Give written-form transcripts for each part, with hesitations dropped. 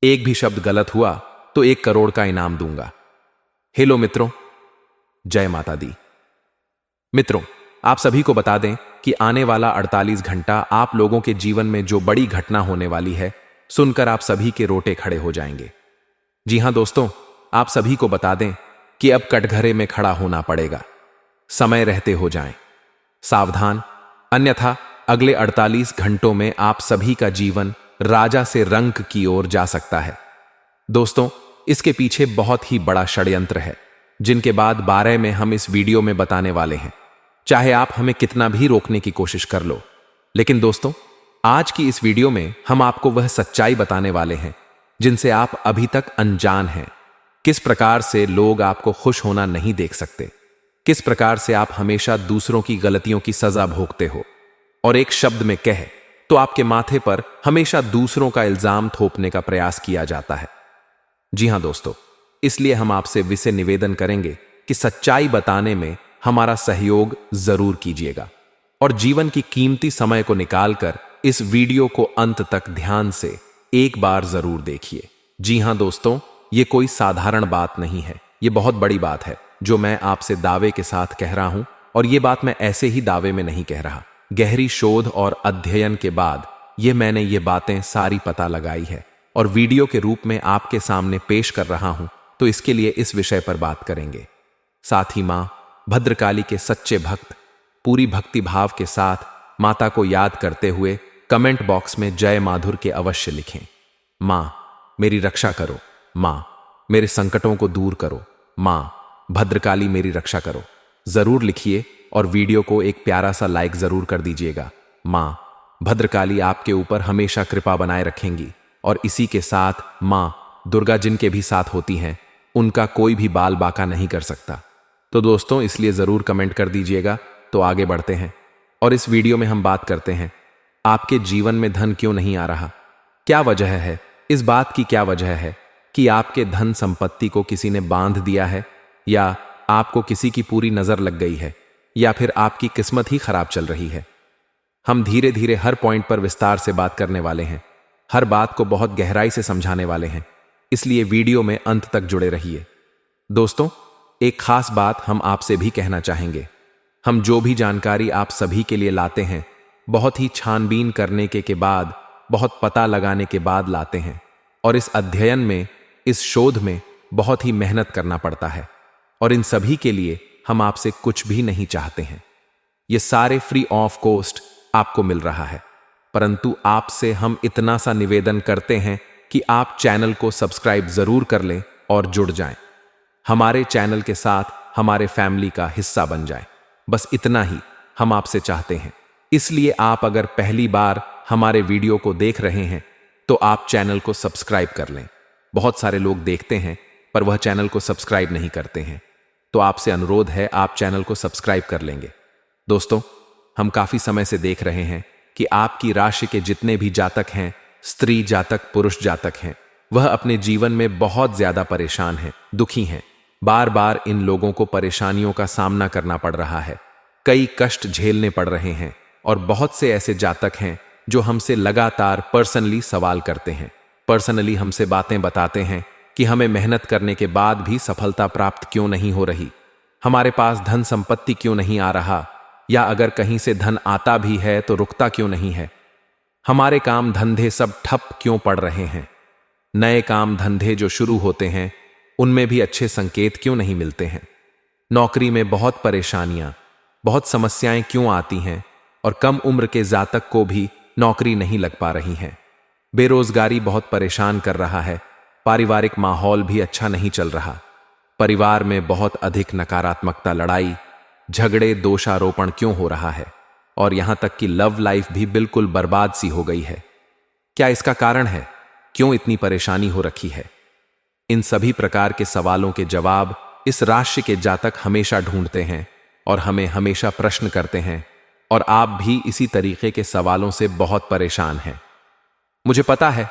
एक भी शब्द गलत हुआ तो 1 करोड़ का इनाम दूंगा। हेलो मित्रों, जय माता दी। मित्रों, आप सभी को बता दें कि आने वाला 48 घंटा आप लोगों के जीवन में जो बड़ी घटना होने वाली है, सुनकर आप सभी के रोटे खड़े हो जाएंगे। जी हां दोस्तों, आप सभी को बता दें कि अब कटघरे में खड़ा होना पड़ेगा। समय रहते हो जाएं सावधान, अन्यथा अगले 48 घंटों में आप सभी का जीवन राजा से रंक की ओर जा सकता है। दोस्तों, इसके पीछे बहुत ही बड़ा षड्यंत्र है, जिनके बाद 12 में हम इस वीडियो में बताने वाले हैं। चाहे आप हमें कितना भी रोकने की कोशिश कर लो, लेकिन दोस्तों, आज की इस वीडियो में हम आपको वह सच्चाई बताने वाले हैं जिनसे आप अभी तक अनजान हैं। किस प्रकार से लोग आपको खुश होना नहीं देख सकते, किस प्रकार से आप हमेशा दूसरों की गलतियों की सजा भोगते हो, और एक शब्द में कहे तो आपके माथे पर हमेशा दूसरों का इल्जाम थोपने का प्रयास किया जाता है। जी हां दोस्तों, इसलिए हम आपसे विशेष निवेदन करेंगे कि सच्चाई बताने में हमारा सहयोग जरूर कीजिएगा और जीवन की कीमती समय को निकालकर इस वीडियो को अंत तक ध्यान से एक बार जरूर देखिए। जी हां दोस्तों, ये कोई साधारण बात नहीं है, ये बहुत बड़ी बात है जो मैं आपसे दावे के साथ कह रहा हूं, और ये बात मैं ऐसे ही दावे में नहीं कह रहा। गहरी शोध और अध्ययन के बाद मैंने ये बातें सारी पता लगाई है और वीडियो के रूप में आपके सामने पेश कर रहा हूं, तो इसके लिए इस विषय पर बात करेंगे। साथ ही मां भद्रकाली के सच्चे भक्त पूरी भक्ति भाव के साथ माता को याद करते हुए कमेंट बॉक्स में जय माधुर के अवश्य लिखें। मां मेरी रक्षा करो, मां मेरे संकटों को दूर करो, मां भद्रकाली मेरी रक्षा करो, जरूर लिखिए और वीडियो को एक प्यारा सा लाइक जरूर कर दीजिएगा। मां भद्रकाली आपके ऊपर हमेशा कृपा बनाए रखेंगी, और इसी के साथ मां दुर्गा जिनके भी साथ होती हैं, उनका कोई भी बाल बाका नहीं कर सकता। तो दोस्तों, इसलिए जरूर कमेंट कर दीजिएगा। तो आगे बढ़ते हैं और इस वीडियो में हम बात करते हैं, आपके जीवन में धन क्यों नहीं आ रहा, क्या वजह है, इस बात की क्या वजह है कि आपके धन संपत्ति को किसी ने बांध दिया है, या आपको किसी की पूरी नजर लग गई है, या फिर आपकी किस्मत ही खराब चल रही है। हम धीरे धीरे हर पॉइंट पर विस्तार से बात करने वाले हैं, हर बात को बहुत गहराई से समझाने वाले हैं, इसलिए वीडियो में अंत तक जुड़े रहिए। दोस्तों, एक खास बात हम आपसे भी कहना चाहेंगे। हम जो भी जानकारी आप सभी के लिए लाते हैं, बहुत ही छानबीन करने के बाद, बहुत पता लगाने के बाद लाते हैं, और इस अध्ययन में, इस शोध में बहुत ही मेहनत करना पड़ता है, और इन सभी के लिए हम आपसे कुछ भी नहीं चाहते हैं। ये सारे फ्री ऑफ कॉस्ट आपको मिल रहा है, परंतु आपसे हम इतना सा निवेदन करते हैं कि आप चैनल को सब्सक्राइब जरूर कर लें और जुड़ जाएं, हमारे चैनल के साथ हमारे फैमिली का हिस्सा बन जाएं। बस इतना ही हम आपसे चाहते हैं। इसलिए आप अगर पहली बार हमारे वीडियो को देख रहे हैं तो आप चैनल को सब्सक्राइब कर लें। बहुत सारे लोग देखते हैं पर वह चैनल को सब्सक्राइब नहीं करते हैं, तो आपसे अनुरोध है आप चैनल को सब्सक्राइब कर लेंगे। दोस्तों, हम काफी समय से देख रहे हैं कि आपकी राशि के जितने भी जातक हैं, स्त्री जातक, पुरुष जातक हैं, वह अपने जीवन में बहुत ज्यादा परेशान हैं, दुखी हैं। बार बार इन लोगों को परेशानियों का सामना करना पड़ रहा है, कई कष्ट झेलने पड़ रहे हैं, और बहुत से ऐसे जातक हैं जो हमसे लगातार पर्सनली सवाल करते हैं, पर्सनली हमसे बातें बताते हैं कि हमें मेहनत करने के बाद भी सफलता प्राप्त क्यों नहीं हो रही, हमारे पास धन संपत्ति क्यों नहीं आ रहा, या अगर कहीं से धन आता भी है तो रुकता क्यों नहीं है, हमारे काम धंधे सब ठप क्यों पड़ रहे हैं, नए काम धंधे जो शुरू होते हैं उनमें भी अच्छे संकेत क्यों नहीं मिलते हैं, नौकरी में बहुत परेशानियां, बहुत समस्याएं क्यों आती हैं, और कम उम्र के जातक को भी नौकरी नहीं लग पा रही है, बेरोजगारी बहुत परेशान कर रहा है, पारिवारिक माहौल भी अच्छा नहीं चल रहा, परिवार में बहुत अधिक नकारात्मकता, लड़ाई झगड़े, दोषारोपण क्यों हो रहा है, और यहां तक कि लव लाइफ भी बिल्कुल बर्बाद सी हो गई है। क्या इसका कारण है, क्यों इतनी परेशानी हो रखी है? इन सभी प्रकार के सवालों के जवाब इस राशि के जातक हमेशा ढूंढते हैं और हमें हमेशा प्रश्न करते हैं, और आप भी इसी तरीके के सवालों से बहुत परेशान हैं। मुझे पता है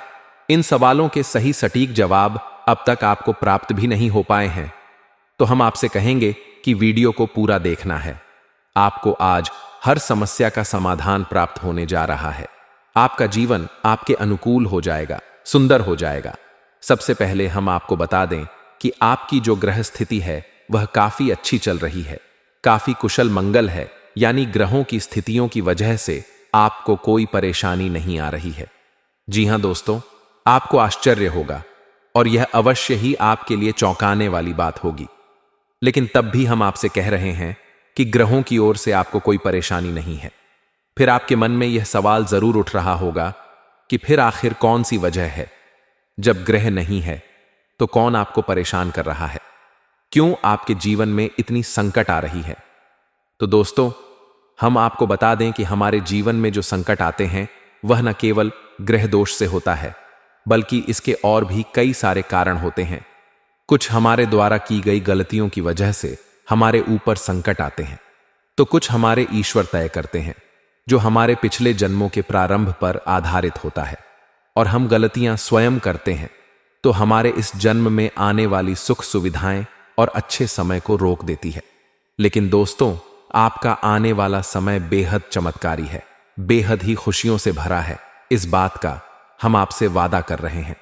इन सवालों के सही सटीक जवाब अब तक आपको प्राप्त भी नहीं हो पाए हैं, तो हम आपसे कहेंगे कि वीडियो को पूरा देखना है। आपको आज हर समस्या का समाधान प्राप्त होने जा रहा है। आपका जीवन आपके अनुकूल हो जाएगा, सुंदर हो जाएगा। सबसे पहले हम आपको बता दें कि आपकी जो ग्रह स्थिति है वह काफी अच्छी चल रही है, काफी कुशल मंगल है, यानी ग्रहों की स्थितियों की वजह से आपको कोई परेशानी नहीं आ रही है। जी हां दोस्तों, आपको आश्चर्य होगा और यह अवश्य ही आपके लिए चौंकाने वाली बात होगी, लेकिन तब भी हम आपसे कह रहे हैं कि ग्रहों की ओर से आपको कोई परेशानी नहीं है। फिर आपके मन में यह सवाल जरूर उठ रहा होगा कि फिर आखिर कौन सी वजह है? जब ग्रह नहीं है तो कौन आपको परेशान कर रहा है? क्यों आपके जीवन में इतनी संकट आ रही है? तो दोस्तों, हम आपको बता दें कि हमारे जीवन में जो संकट आते हैं वह न केवल ग्रह दोष से होता है, बल्कि इसके और भी कई सारे कारण होते हैं। कुछ हमारे द्वारा की गई गलतियों की वजह से हमारे ऊपर संकट आते हैं, तो कुछ हमारे ईश्वर तय करते हैं, जो हमारे पिछले जन्मों के प्रारंभ पर आधारित होता है। और हम गलतियां स्वयं करते हैं तो हमारे इस जन्म में आने वाली सुख सुविधाएं और अच्छे समय को रोक देती है। लेकिन दोस्तों, आपका आने वाला समय बेहद चमत्कारी है, बेहद ही खुशियों से भरा है। इस बात का हम आपसे वादा कर रहे हैं।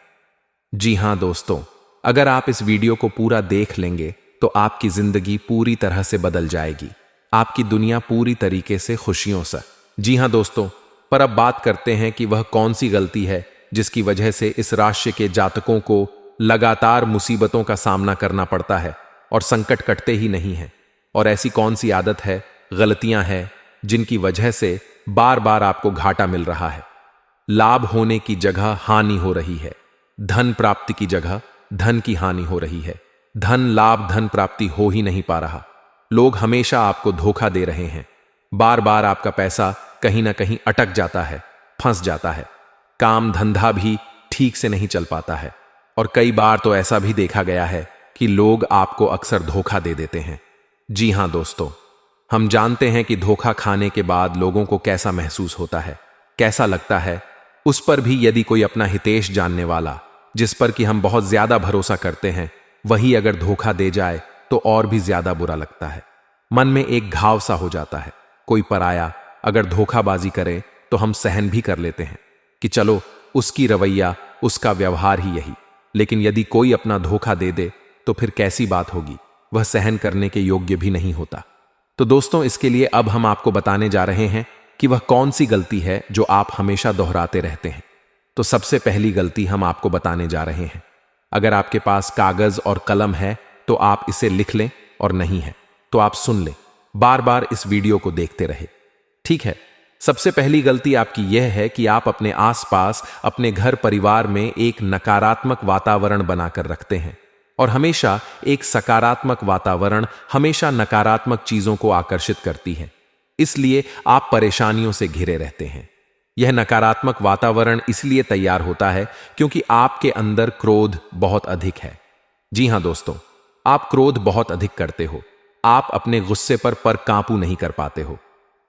जी हां दोस्तों, अगर आप इस वीडियो को पूरा देख लेंगे तो आपकी जिंदगी पूरी तरह से बदल जाएगी, आपकी दुनिया पूरी तरीके से खुशियों से। जी हां दोस्तों, पर अब बात करते हैं कि वह कौन सी गलती है जिसकी वजह से इस राशि के जातकों को लगातार मुसीबतों का सामना करना पड़ता है और संकट कटते ही नहीं हैं। और ऐसी कौन सी आदत है, गलतियां हैं जिनकी वजह से बार बार आपको घाटा मिल रहा है, लाभ होने की जगह हानि हो रही है, धन प्राप्ति की जगह धन की हानि हो रही है, धन लाभ धन प्राप्ति हो ही नहीं पा रहा, लोग हमेशा आपको धोखा दे रहे हैं, बार बार आपका पैसा कहीं ना कहीं अटक जाता है, फंस जाता है, काम धंधा भी ठीक से नहीं चल पाता है। और कई बार तो ऐसा भी देखा गया है कि लोग आपको अक्सर धोखा दे देते हैं। जी हां दोस्तों, हम जानते हैं कि धोखा खाने के बाद लोगों को कैसा महसूस होता है, कैसा लगता है। उस पर भी यदि कोई अपना हितेश जानने वाला, जिस पर कि हम बहुत ज्यादा भरोसा करते हैं, वही अगर धोखा दे जाए तो और भी ज्यादा बुरा लगता है। मन में एक घाव सा हो जाता है। कोई पराया अगर धोखाबाजी करे तो हम सहन भी कर लेते हैं कि चलो उसकी रवैया, उसका व्यवहार ही यही। लेकिन यदि कोई अपना धोखा दे दे तो फिर कैसी बात होगी, वह सहन करने के योग्य भी नहीं होता। तो दोस्तों, इसके लिए अब हम आपको बताने जा रहे हैं कि वह कौन सी गलती है जो आप हमेशा दोहराते रहते हैं। तो सबसे पहली गलती हम आपको बताने जा रहे हैं। अगर आपके पास कागज और कलम है तो आप इसे लिख लें, और नहीं है तो आप सुन लें, बार बार इस वीडियो को देखते रहे, ठीक है। सबसे पहली गलती आपकी यह है कि आप अपने आसपास, अपने घर परिवार में एक नकारात्मक वातावरण बनाकर रखते हैं, और हमेशा एक सकारात्मक वातावरण हमेशा नकारात्मक चीजों को आकर्षित करती है, इसलिए आप परेशानियों से घिरे रहते हैं। यह नकारात्मक वातावरण इसलिए तैयार होता है क्योंकि आपके अंदर क्रोध बहुत अधिक है। जी हां दोस्तों, आप क्रोध बहुत अधिक करते हो, आप अपने गुस्से पर काबू नहीं कर पाते हो।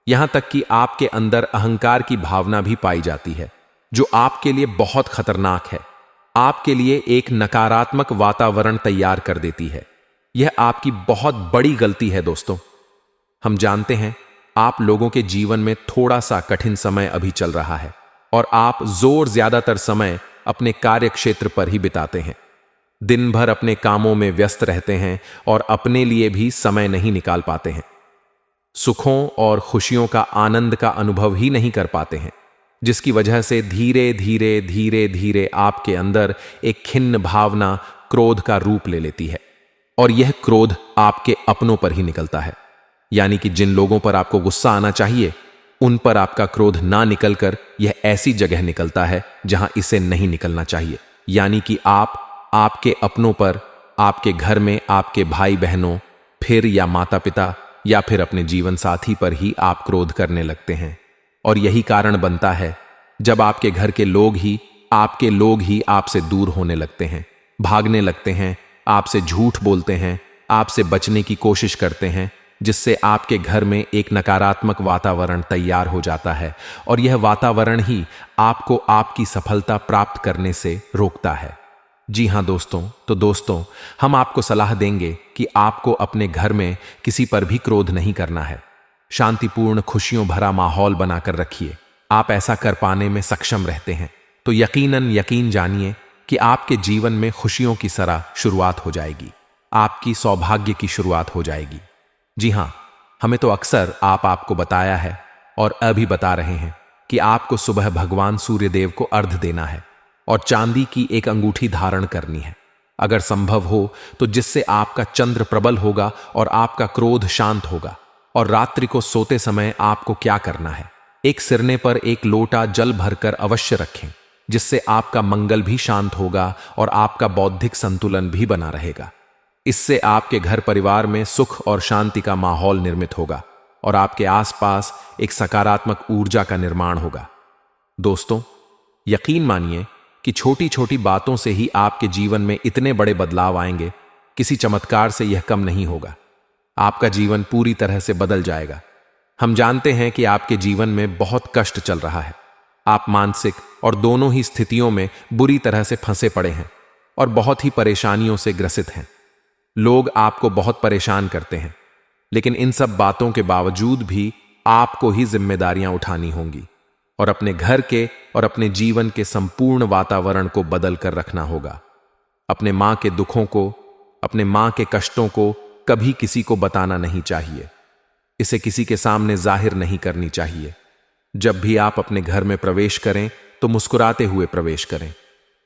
यहां तक कि आपके अंदर अहंकार की भावना भी पाई जाती है, जो आपके लिए बहुत खतरनाक है, आपके लिए एक नकारात्मक वातावरण तैयार कर देती है। यह आपकी बहुत बड़ी गलती है दोस्तों। हम जानते हैं आप लोगों के जीवन में थोड़ा सा कठिन समय अभी चल रहा है और आप ज्यादातर समय अपने कार्य क्षेत्र पर ही बिताते हैं, दिन भर अपने कामों में व्यस्त रहते हैं और अपने लिए भी समय नहीं निकाल पाते हैं, सुखों और खुशियों का आनंद का अनुभव ही नहीं कर पाते हैं, जिसकी वजह से धीरे धीरे धीरे धीरे आपके अंदर एक खिन्न भावना क्रोध का रूप ले लेती है। और यह क्रोध आपके अपनों पर ही निकलता है, यानी कि जिन लोगों पर आपको गुस्सा आना चाहिए उन पर आपका क्रोध ना निकलकर यह ऐसी जगह निकलता है जहां इसे नहीं निकलना चाहिए, यानी कि आप आपके अपनों पर, आपके घर में आपके भाई बहनों, फिर या माता पिता या फिर अपने जीवन साथी पर ही आप क्रोध करने लगते हैं। और यही कारण बनता है जब आपके घर के लोग ही आपसे दूर होने लगते हैं, भागने लगते हैं, आपसे झूठ बोलते हैं, आपसे बचने की कोशिश करते हैं, जिससे आपके घर में एक नकारात्मक वातावरण तैयार हो जाता है। और यह वातावरण ही आपको आपकी सफलता प्राप्त करने से रोकता है। जी हां दोस्तों, तो दोस्तों, हम आपको सलाह देंगे कि आपको अपने घर में किसी पर भी क्रोध नहीं करना है। शांतिपूर्ण, खुशियों भरा माहौल बनाकर रखिए। आप ऐसा कर पाने में सक्षम रहते हैं तो यकीन जानिए कि आपके जीवन में खुशियों की सराह शुरुआत हो जाएगी, आपकी सौभाग्य की शुरुआत हो जाएगी। जी हां, हमें तो अक्सर आपको बताया है और अभी बता रहे हैं कि आपको सुबह भगवान सूर्यदेव को अर्घ्य देना है और चांदी की एक अंगूठी धारण करनी है, अगर संभव हो तो, जिससे आपका चंद्र प्रबल होगा और आपका क्रोध शांत होगा। और रात्रि को सोते समय आपको क्या करना है, एक सिरने पर एक लोटा जल भरकर अवश्य रखें, जिससे आपका मंगल भी शांत होगा और आपका बौद्धिक संतुलन भी बना रहेगा। इससे आपके घर परिवार में सुख और शांति का माहौल निर्मित होगा और आपके आसपास एक सकारात्मक ऊर्जा का निर्माण होगा। दोस्तों, यकीन मानिए कि छोटी छोटी बातों से ही आपके जीवन में इतने बड़े बदलाव आएंगे, किसी चमत्कार से यह कम नहीं होगा। आपका जीवन पूरी तरह से बदल जाएगा। हम जानते हैं कि आपके जीवन में बहुत कष्ट चल रहा है, आप मानसिक और दोनों ही स्थितियों में बुरी तरह से फंसे पड़े हैं और बहुत ही परेशानियों से ग्रसित हैं। लोग आपको बहुत परेशान करते हैं, लेकिन इन सब बातों के बावजूद भी आपको ही जिम्मेदारियां उठानी होंगी और अपने घर के और अपने जीवन के संपूर्ण वातावरण को बदल कर रखना होगा। अपने मां के दुखों को, अपने मां के कष्टों को कभी किसी को बताना नहीं चाहिए, इसे किसी के सामने जाहिर नहीं करनी चाहिए। जब भी आप अपने घर में प्रवेश करें तो मुस्कुराते हुए प्रवेश करें,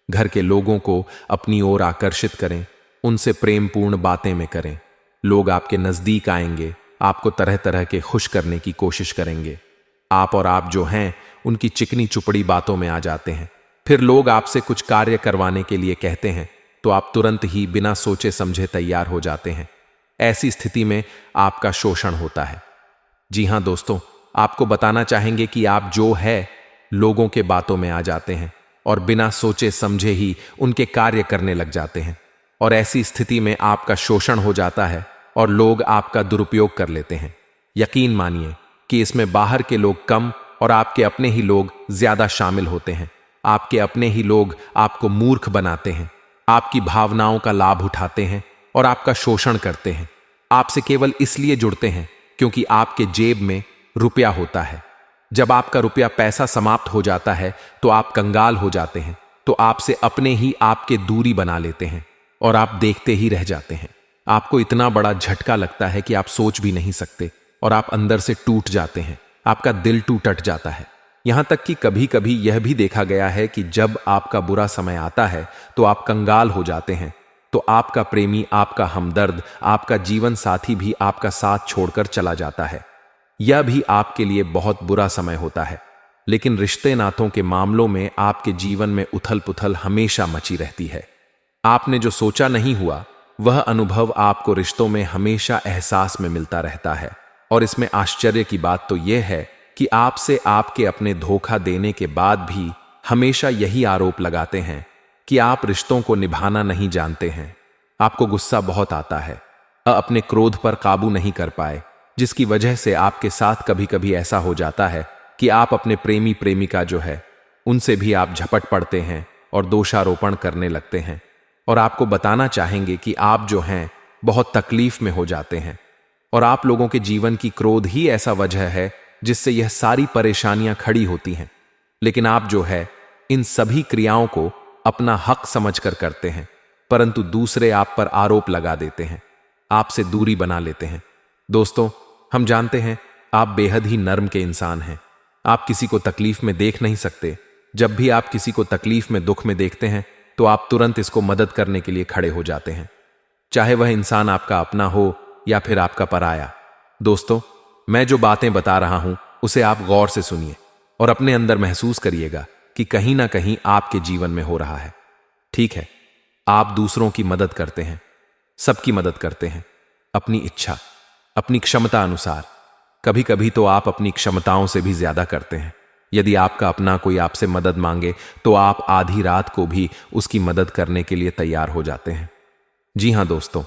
घर के लोगों को अपनी ओर आकर्षित करें, उनसे प्रेमपूर्ण बातें में करें। लोग आपके नजदीक आएंगे, आपको तरह तरह के खुश करने की कोशिश करेंगे। आप और आप जो हैं उनकी चिकनी चुपड़ी बातों में आ जाते हैं। फिर लोग आपसे कुछ कार्य करवाने के लिए कहते हैं तो आप तुरंत ही बिना सोचे समझे तैयार हो जाते हैं। ऐसी स्थिति में आपका शोषण होता है। जी हां दोस्तों, आपको बताना चाहेंगे कि आप जो है लोगों के बातों में आ जाते हैं और बिना सोचे समझे ही उनके कार्य करने लग जाते हैं और ऐसी स्थिति में आपका शोषण हो जाता है और लोग आपका दुरुपयोग कर लेते हैं। यकीन मानिए कि इसमें बाहर के लोग कम और आपके अपने ही लोग ज्यादा शामिल होते हैं। आपके अपने ही लोग आपको मूर्ख बनाते हैं, आपकी भावनाओं का लाभ उठाते हैं और आपका शोषण करते हैं। आपसे केवल इसलिए जुड़ते हैं क्योंकि आपके जेब में रुपया होता है। जब आपका रुपया पैसा समाप्त हो जाता है तो आप कंगाल हो जाते हैं, तो आपसे अपने ही आपके दूरी बना लेते हैं और आप देखते ही रह जाते हैं। आपको इतना बड़ा झटका लगता है कि आप सोच भी नहीं सकते और आप अंदर से टूट जाते हैं, आपका दिल टूट जाता है। यहां तक कि कभी कभी यह भी देखा गया है कि जब आपका बुरा समय आता है तो आप कंगाल हो जाते हैं, तो आपका प्रेमी, आपका हमदर्द, आपका जीवन साथी भी आपका साथ छोड़कर चला जाता है। यह भी आपके लिए बहुत बुरा समय होता है। लेकिन रिश्ते नातों के मामलों में आपके जीवन में उथल पुथल हमेशा मची रहती है। आपने जो सोचा नहीं हुआ वह अनुभव आपको रिश्तों में हमेशा एहसास में मिलता रहता है। और इसमें आश्चर्य की बात तो यह है कि आपसे आपके अपने धोखा देने के बाद भी हमेशा यही आरोप लगाते हैं कि आप रिश्तों को निभाना नहीं जानते हैं। आपको गुस्सा बहुत आता है, अपने क्रोध पर काबू नहीं कर पाए, जिसकी वजह से आपके साथ कभी कभी ऐसा हो जाता है कि आप अपने प्रेमी प्रेमिका जो है उनसे भी आप झपट पड़ते हैं और दोषारोपण करने लगते हैं और आपको बताना चाहेंगे कि आप जो हैं बहुत तकलीफ में हो जाते हैं और आप लोगों के जीवन की क्रोध ही ऐसा वजह है जिससे यह सारी परेशानियां खड़ी होती हैं। लेकिन आप जो है इन सभी क्रियाओं को अपना हक समझकर करते हैं, परंतु दूसरे आप पर आरोप लगा देते हैं, आपसे दूरी बना लेते हैं। दोस्तों, हम जानते हैं आप बेहद ही नर्म के इंसान हैं। आप किसी को तकलीफ में देख नहीं सकते। जब भी आप किसी को तकलीफ में, दुख में देखते हैं तो आप तुरंत इसको मदद करने के लिए खड़े हो जाते हैं, चाहे वह इंसान आपका अपना हो या फिर आपका पराया। दोस्तों, मैं जो बातें बता रहा हूं उसे आप गौर से सुनिए और अपने अंदर महसूस करिएगा कि कहीं ना कहीं आपके जीवन में हो रहा है। ठीक है, आप दूसरों की मदद करते हैं, सबकी मदद करते हैं, अपनी इच्छा, अपनी क्षमता अनुसार। कभी कभी तो आप अपनी क्षमताओं से भी ज्यादा करते हैं। यदि आपका अपना कोई आपसे मदद मांगे तो आप आधी रात को भी उसकी मदद करने के लिए तैयार हो जाते हैं। जी हां दोस्तों,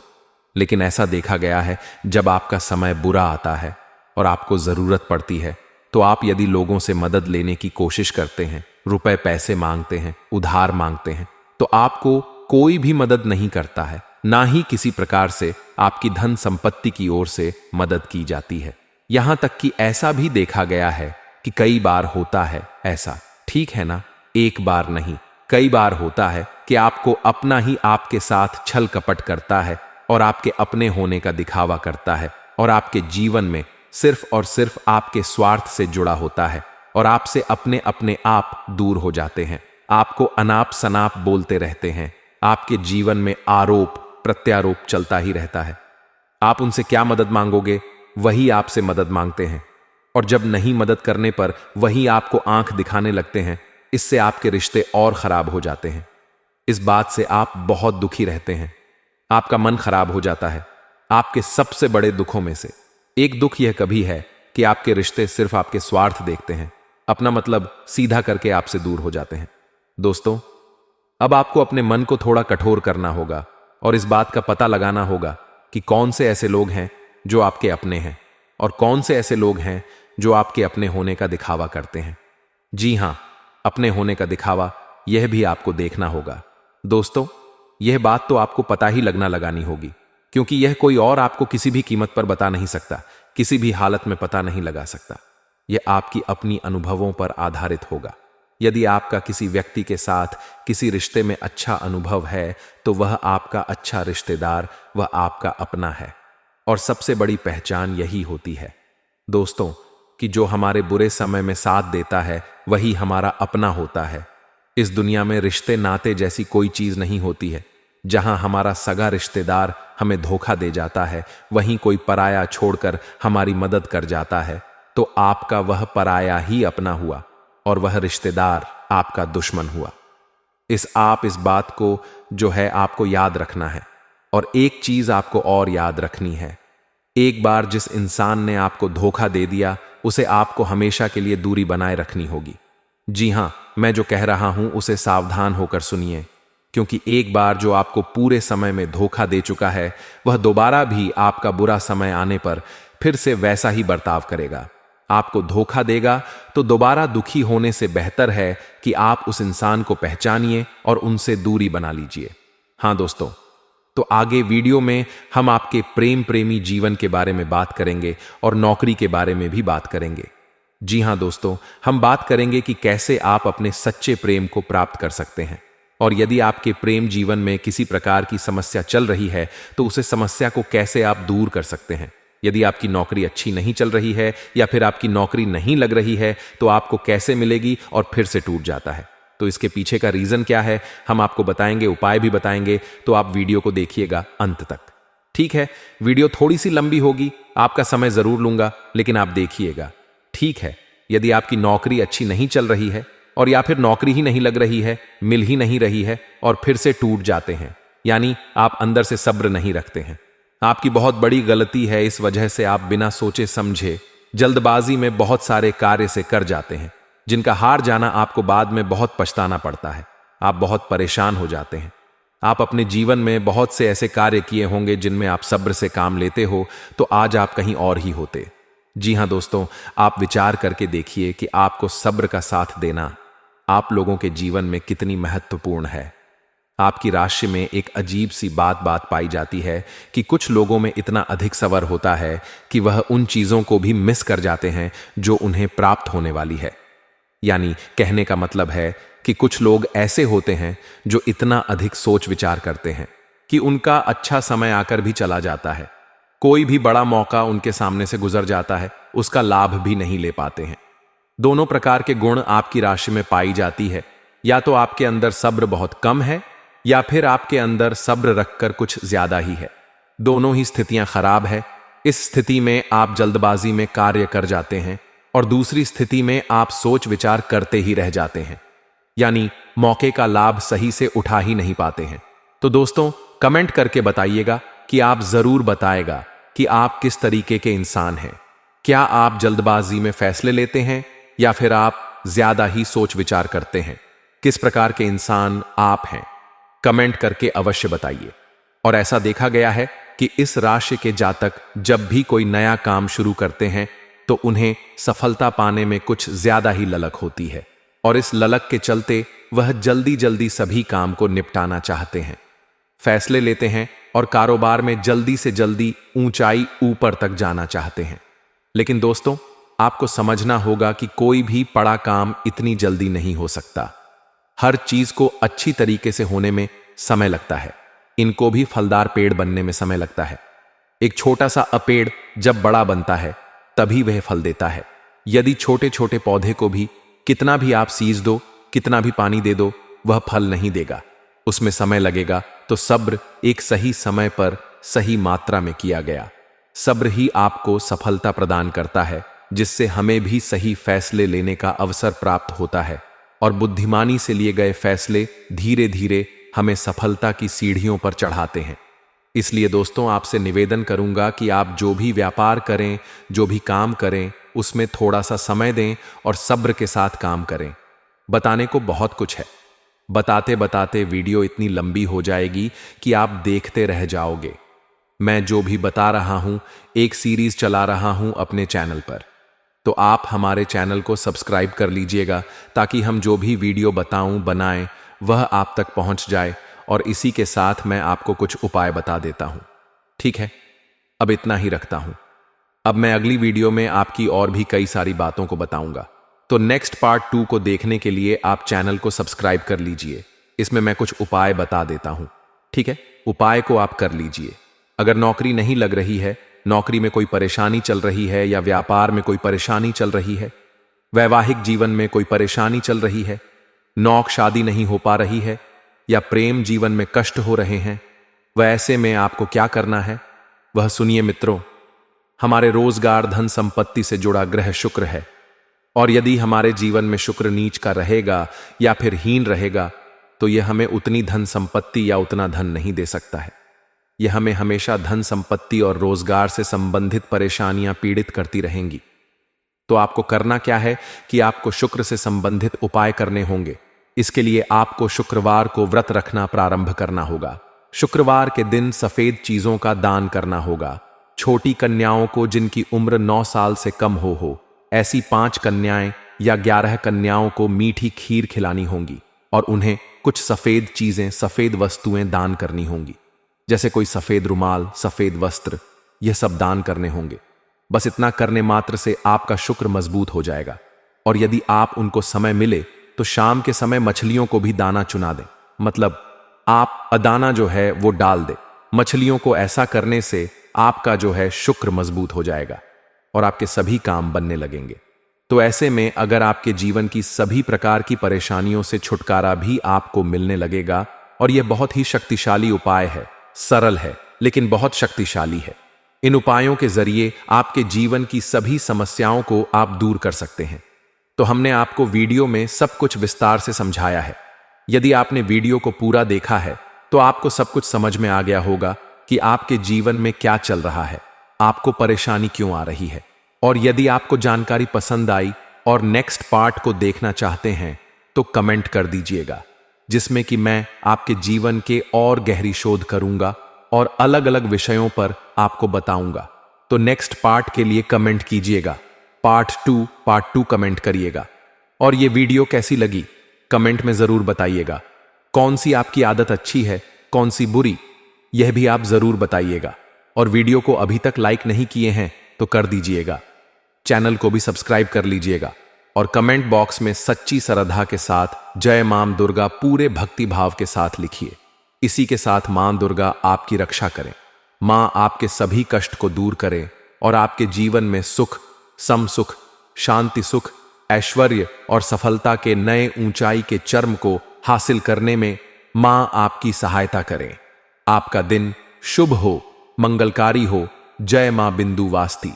लेकिन ऐसा देखा गया है जब आपका समय बुरा आता है और आपको जरूरत पड़ती है तो आप यदि लोगों से मदद लेने की कोशिश करते हैं, रुपए पैसे मांगते हैं, उधार मांगते हैं, तो आपको कोई भी मदद नहीं करता है, ना ही किसी प्रकार से आपकी धन संपत्ति की ओर से मदद की जाती है। यहां तक कि ऐसा भी देखा गया है कि कई बार होता है ऐसा, ठीक है ना, एक बार नहीं, कई बार होता है कि कि आपको अपना ही आपके साथ छल कपट करता है और आपके अपने होने का दिखावा करता है और आपके जीवन में सिर्फ और सिर्फ आपके स्वार्थ से जुड़ा होता है और आपसे अपने अपने आप दूर हो जाते हैं, आपको अनाप शनाप बोलते रहते हैं, आपके जीवन में आरोप प्रत्यारोप चलता ही रहता है। आप उनसे क्या मदद मांगोगे, वही आपसे मदद मांगते हैं, और जब नहीं मदद करने पर वही आपको आंख दिखाने लगते हैं। इससे आपके रिश्ते और खराब हो जाते हैं। इस बात से आप बहुत दुखी रहते हैं, आपका मन खराब हो जाता है। आपके सबसे बड़े दुखों में से एक दुख यह कभी है कि आपके रिश्ते सिर्फ आपके स्वार्थ देखते हैं, अपना मतलब सीधा करके आपसे दूर हो जाते हैं। दोस्तों, अब आपको अपने मन को थोड़ा कठोर करना होगा और इस बात का पता लगाना होगा कि कौन से ऐसे लोग हैं जो आपके अपने हैं और कौन से ऐसे लोग हैं जो आपके अपने होने का दिखावा करते हैं। जी हां, अपने होने का दिखावा, यह भी आपको देखना होगा। दोस्तों, यह बात तो आपको पता ही लगना लगानी होगी, क्योंकि यह कोई और आपको किसी भी कीमत पर बता नहीं सकता, किसी भी हालत में पता नहीं लगा सकता। यह आपकी अपनी अनुभवों पर आधारित होगा। यदि आपका किसी व्यक्ति के साथ किसी रिश्ते में अच्छा अनुभव है तो वह आपका अच्छा रिश्तेदार, वह आपका अपना है। और सबसे बड़ी पहचान यही होती है दोस्तों, कि जो हमारे बुरे समय में साथ देता है वही हमारा अपना होता है। इस दुनिया में रिश्ते नाते जैसी कोई चीज नहीं होती है। जहां हमारा सगा रिश्तेदार हमें धोखा दे जाता है, वहीं कोई पराया छोड़कर हमारी मदद कर जाता है, तो आपका वह पराया ही अपना हुआ और वह रिश्तेदार आपका दुश्मन हुआ। इस बात को जो है आपको याद रखना है। और एक चीज आपको और याद रखनी है, एक बार जिस इंसान ने आपको धोखा दे दिया उसे आपको हमेशा के लिए दूरी बनाए रखनी होगी। जी हां, मैं जो कह रहा हूं उसे सावधान होकर सुनिए, क्योंकि एक बार जो आपको पूरे समय में धोखा दे चुका है वह दोबारा भी आपका बुरा समय आने पर फिर से वैसा ही बर्ताव करेगा, आपको धोखा देगा। तो दोबारा दुखी होने से बेहतर है कि आप उस इंसान को पहचानिए और उनसे दूरी बना लीजिए। हां दोस्तों, तो आगे वीडियो में हम आपके प्रेम प्रेमी जीवन के बारे में बात करेंगे और नौकरी के बारे में भी बात करेंगे। जी हां दोस्तों, हम बात करेंगे कि कैसे आप अपने सच्चे प्रेम को प्राप्त कर सकते हैं। और यदि आपके प्रेम जीवन में किसी प्रकार की समस्या चल रही है तो उसे समस्या को कैसे आप दूर कर सकते हैं। यदि आपकी नौकरी अच्छी नहीं चल रही है या फिर आपकी नौकरी नहीं लग रही है तो आपको कैसे मिलेगी और फिर से टूट जाता है, तो इसके पीछे का रीजन क्या है हम आपको बताएंगे, उपाय भी बताएंगे। तो आप वीडियो को देखिएगा अंत तक, ठीक है। वीडियो थोड़ी सी लंबी होगी, आपका समय जरूर लूंगा, लेकिन आप देखिएगा, ठीक है। यदि आपकी नौकरी अच्छी नहीं चल रही है और या फिर नौकरी ही नहीं लग रही है, मिल ही नहीं रही है और फिर से टूट जाते हैं, यानी आप अंदर से सब्र नहीं रखते हैं, आपकी बहुत बड़ी गलती है। इस वजह से आप बिना सोचे समझे जल्दबाजी में बहुत सारे कार्य से कर जाते हैं, जिनका हार जाना आपको बाद में बहुत पछताना पड़ता है। आप बहुत परेशान हो जाते हैं। आप अपने जीवन में बहुत से ऐसे कार्य किए होंगे जिनमें आप सब्र से काम लेते हो, तो आज आप कहीं और ही होते। जी हां दोस्तों, आप विचार करके देखिए कि आपको सब्र का साथ देना आप लोगों के जीवन में कितनी महत्वपूर्ण है। आपकी राशि में एक अजीब सी बात पाई जाती है कि कुछ लोगों में इतना अधिक सब्र होता है कि वह उन चीजों को भी मिस कर जाते हैं जो उन्हें प्राप्त होने वाली है। यानी कहने का मतलब है कि कुछ लोग ऐसे होते हैं जो इतना अधिक सोच विचार करते हैं कि उनका अच्छा समय आकर भी चला जाता है, कोई भी बड़ा मौका उनके सामने से गुजर जाता है, उसका लाभ भी नहीं ले पाते हैं। दोनों प्रकार के गुण आपकी राशि में पाई जाती है। या तो आपके अंदर सब्र बहुत कम है या फिर आपके अंदर सब्र रखकर कुछ ज्यादा ही है। दोनों ही स्थितियां खराब है। इस स्थिति में आप जल्दबाजी में कार्य कर जाते हैं और दूसरी स्थिति में आप सोच विचार करते ही रह जाते हैं, यानी मौके का लाभ सही से उठा ही नहीं पाते हैं। तो दोस्तों, कमेंट करके बताइएगा कि आप जरूर बताएगा कि आप किस तरीके के इंसान हैं। क्या आप जल्दबाजी में फैसले लेते हैं या फिर आप ज्यादा ही सोच विचार करते हैं? किस प्रकार के इंसान आप हैं? कमेंट करके अवश्य बताइए। और ऐसा देखा गया है कि इस राशि के जातक जब भी कोई नया काम शुरू करते हैं तो उन्हें सफलता पाने में कुछ ज्यादा ही ललक होती है और इस ललक के चलते वह जल्दी जल्दी सभी काम को निपटाना चाहते हैं, फैसले लेते हैं और कारोबार में जल्दी से जल्दी ऊंचाई ऊपर तक जाना चाहते हैं। लेकिन दोस्तों, आपको समझना होगा कि कोई भी बड़ा काम इतनी जल्दी नहीं हो सकता। हर चीज को अच्छी तरीके से होने में समय लगता है। इनको भी फलदार पेड़ बनने में समय लगता है। एक छोटा सा पेड़ जब बड़ा बनता है तभी वह फल देता है। यदि छोटे छोटे पौधे को भी कितना भी आप सींच दो, कितना भी पानी दे दो, वह फल नहीं देगा। उसमें समय लगेगा। तो सब्र एक सही समय पर सही मात्रा में किया गया सब्र ही आपको सफलता प्रदान करता है, जिससे हमें भी सही फैसले लेने का अवसर प्राप्त होता है और बुद्धिमानी से लिए गए फैसले धीरे धीरे हमें सफलता की सीढ़ियों पर चढ़ाते हैं। इसलिए दोस्तों, आपसे निवेदन करूंगा कि आप जो भी व्यापार करें, जो भी काम करें, उसमें थोड़ा सा समय दें और सब्र के साथ काम करें। बताने को बहुत कुछ है। बताते बताते वीडियो इतनी लंबी हो जाएगी कि आप देखते रह जाओगे। मैं जो भी बता रहा हूं, एक सीरीज चला रहा हूं अपने चैनल पर, तो आप हमारे चैनल को सब्सक्राइब कर लीजिएगा ताकि हम जो भी वीडियो बनाएं वह आप तक पहुंच जाए। और इसी के साथ मैं आपको कुछ उपाय बता देता हूं। ठीक है, अब इतना ही रखता हूं। अब मैं अगली वीडियो में आपकी और भी कई सारी बातों को बताऊंगा। तो नेक्स्ट पार्ट 2 को देखने के लिए आप चैनल को सब्सक्राइब कर लीजिए। इसमें मैं कुछ उपाय बता देता हूं। ठीक है, उपाय को आप कर लीजिए। अगर नौकरी नहीं लग रही है, नौकरी में कोई परेशानी चल रही है, या व्यापार में कोई परेशानी चल रही है, वैवाहिक जीवन में कोई परेशानी चल रही है, नौक शादी नहीं हो पा रही है, या प्रेम जीवन में कष्ट हो रहे हैं, वह ऐसे में आपको क्या करना है वह सुनिए मित्रों। हमारे रोजगार, धन संपत्ति से जुड़ा ग्रह शुक्र है, और यदि हमारे जीवन में शुक्र नीच का रहेगा या फिर हीन रहेगा तो यह हमें उतनी धन संपत्ति या उतना धन नहीं दे सकता है। यह हमें हमेशा धन संपत्ति और रोजगार से संबंधित परेशानियां पीड़ित करती रहेंगी। तो आपको करना क्या है कि आपको शुक्र से संबंधित उपाय करने होंगे। इसके लिए आपको शुक्रवार को व्रत रखना प्रारंभ करना होगा। शुक्रवार के दिन सफेद चीजों का दान करना होगा। छोटी कन्याओं को जिनकी उम्र 9 साल से कम हो ऐसी 5 कन्याएं या 11 कन्याओं को मीठी खीर खिलानी होंगी और उन्हें कुछ सफेद चीजें, सफेद वस्तुएं दान करनी होंगी, जैसे कोई सफेद रुमाल, सफेद वस्त्र, यह सब दान करने होंगे। बस इतना करने मात्र से आपका शुक्र मजबूत हो जाएगा। और यदि आप उनको समय मिले तो शाम के समय मछलियों को भी दाना चुना दें, मतलब आप दाना जो है वो डाल दें मछलियों को। ऐसा करने से आपका जो है शुक्र मजबूत हो जाएगा और आपके सभी काम बनने लगेंगे। तो ऐसे में अगर आपके जीवन की सभी प्रकार की परेशानियों से छुटकारा भी आपको मिलने लगेगा। और यह बहुत ही शक्तिशाली उपाय है, सरल है लेकिन बहुत शक्तिशाली है। इन उपायों के जरिए आपके जीवन की सभी समस्याओं को आप दूर कर सकते हैं। तो हमने आपको वीडियो में सब कुछ विस्तार से समझाया है। यदि आपने वीडियो को पूरा देखा है तो आपको सब कुछ समझ में आ गया होगा कि आपके जीवन में क्या चल रहा है, आपको परेशानी क्यों आ रही है। और यदि आपको जानकारी पसंद आई और नेक्स्ट पार्ट को देखना चाहते हैं तो कमेंट कर दीजिएगा, जिसमें कि मैं आपके जीवन के और गहरी शोध करूंगा और अलग अलग विषयों पर आपको बताऊंगा। तो नेक्स्ट पार्ट के लिए कमेंट कीजिएगा, पार्ट 2 कमेंट करिएगा। और ये वीडियो कैसी लगी कमेंट में जरूर बताइएगा। कौन सी आपकी आदत अच्छी है, कौन सी बुरी, यह भी आप जरूर बताइएगा। और वीडियो को अभी तक लाइक नहीं किए हैं तो कर दीजिएगा। चैनल को भी सब्सक्राइब कर लीजिएगा और कमेंट बॉक्स में सच्ची श्रद्धा के साथ जय मां दुर्गा पूरे भक्ति भाव के साथ लिखिए। इसी के साथ मां दुर्गा आपकी रक्षा करें, मां आपके सभी कष्ट को दूर करें और आपके जीवन में सुख, समसुख, शांति सुख, ऐश्वर्य और सफलता के नए ऊंचाई के चरम को हासिल करने में मां आपकी सहायता करें। आपका दिन शुभ हो, मंगलकारी हो। जय मां बिंदु वास्ती।